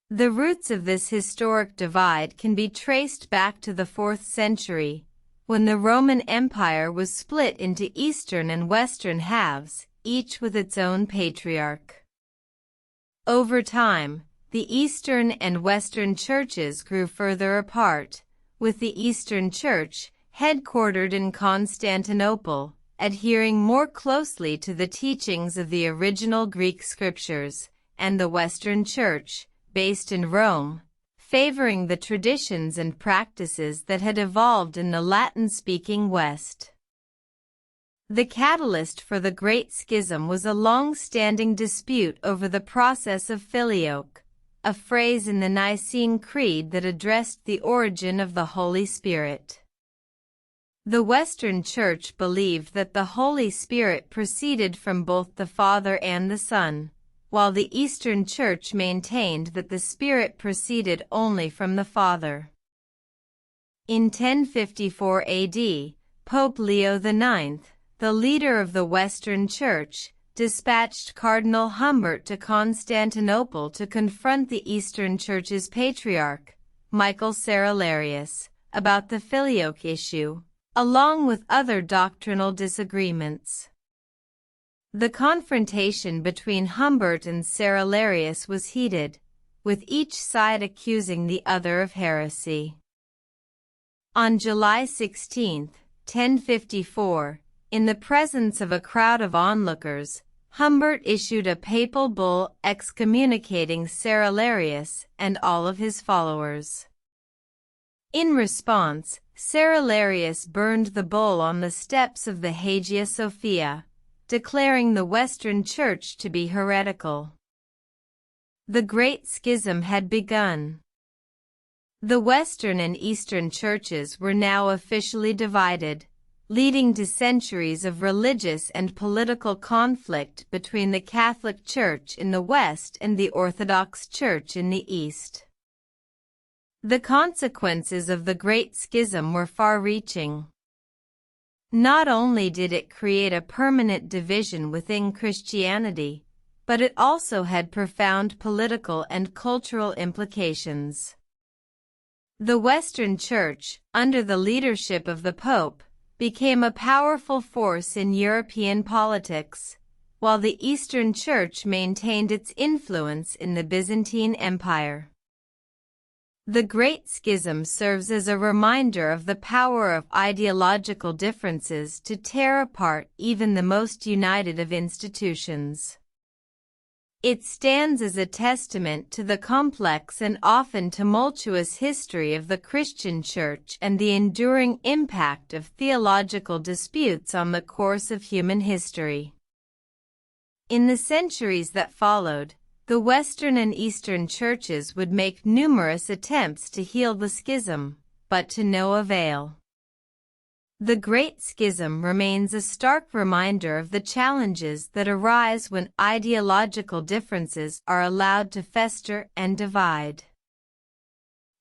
The roots of this historic divide can be traced back to the 4th century, when the Roman Empire was split into Eastern and Western halves, each with its own patriarch. Over time, the Eastern and Western churches grew further apart, with the Eastern Church, headquartered in Constantinople, adhering more closely to the teachings of the original Greek scriptures, and the Western Church, based in Rome, favoring the traditions and practices that had evolved in the Latin-speaking West. The catalyst for the Great Schism was a long-standing dispute over the process of filioque, a phrase in the Nicene Creed that addressed the origin of the Holy Spirit. The Western Church believed that the Holy Spirit proceeded from both the Father and the Son, while the Eastern Church maintained that the Spirit proceeded only from the Father. In 1054 AD, Pope Leo IX, the leader of the Western Church, dispatched Cardinal Humbert to Constantinople to confront the Eastern Church's patriarch, Michael Cerularius, about the filioque issue, along with other doctrinal disagreements. The confrontation between Humbert and Cerularius was heated, with each side accusing the other of heresy. On July 16, 1054, in the presence of a crowd of onlookers, Humbert issued a papal bull excommunicating Cerularius and all of his followers. In response, Cerularius burned the bull on the steps of the Hagia Sophia, declaring the Western Church to be heretical. The Great Schism had begun. The Western and Eastern churches were now officially divided, leading to centuries of religious and political conflict between the Catholic Church in the West and the Orthodox Church in the East. The consequences of the Great Schism were far-reaching. Not only did it create a permanent division within Christianity, but it also had profound political and cultural implications. The Western Church, under the leadership of the Pope, became a powerful force in European politics, while the Eastern Church maintained its influence in the Byzantine Empire. The Great Schism serves as a reminder of the power of ideological differences to tear apart even the most united of institutions. It stands as a testament to the complex and often tumultuous history of the Christian Church and the enduring impact of theological disputes on the course of human history. In the centuries that followed, the Western and Eastern churches would make numerous attempts to heal the schism, but to no avail. The Great Schism remains a stark reminder of the challenges that arise when ideological differences are allowed to fester and divide.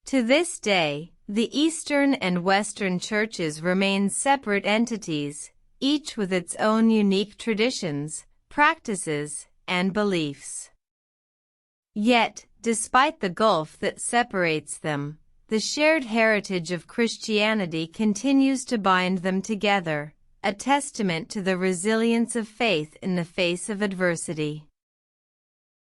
To this day, the Eastern and Western churches remain separate entities, each with its own unique traditions, practices, and beliefs. Yet, despite the gulf that separates them, the shared heritage of Christianity continues to bind them together, a testament to the resilience of faith in the face of adversity.